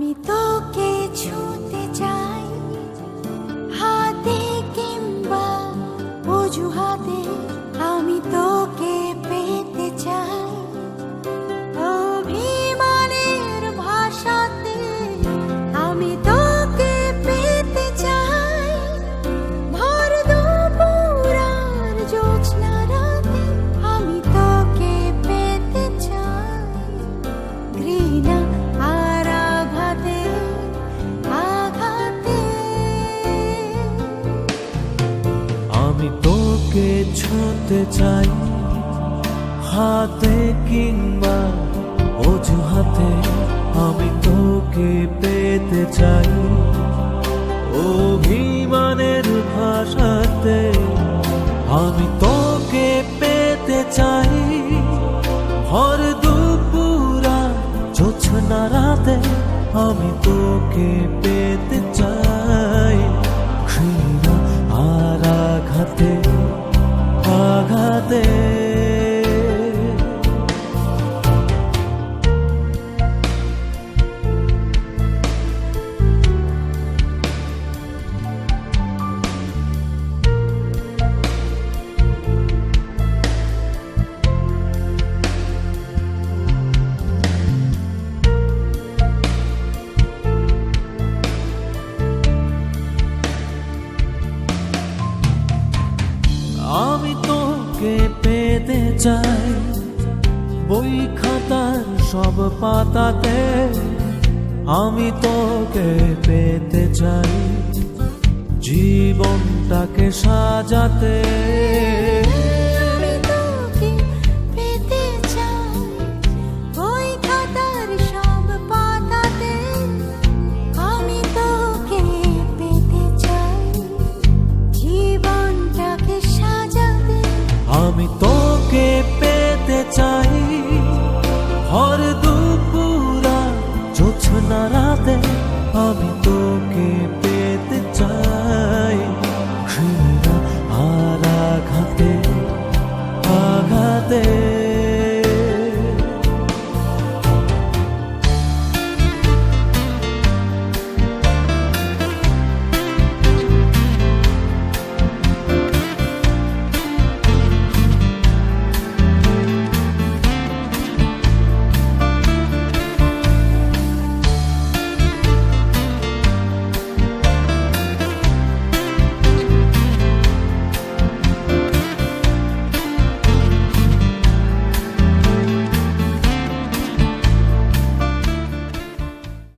আমি তোকে ছুঁতে চাই, হাতে কিংবা অজুহাতে আমি তোকে পেতে চাই, অভিমানের ভাষাতে আমি তোকে পেতে চাই, ভর দুপুর আর জ্যোৎস্না রাতে আমি তোকে পেতে চাই, ঘৃণা আর আঘাতে আঘাতে আমি তোকে ছুঁতে চাই, হাতে কিংবা অজুহাতে আমি তোকে পেতে চাই, অভিমানের ভাষাতে আমি তোকে পেতে চাই, ভর দুপুরা জ্যোৎস্না রাতে আমি তোকে পেতে চাই, ঘৃণা আর আঘাতে আঘাতে আমি তোকে পেতে চাই, বই খাতার সব পাতাতে আমি তোকে পেতে চাই, জীবনটাকে সাজাতে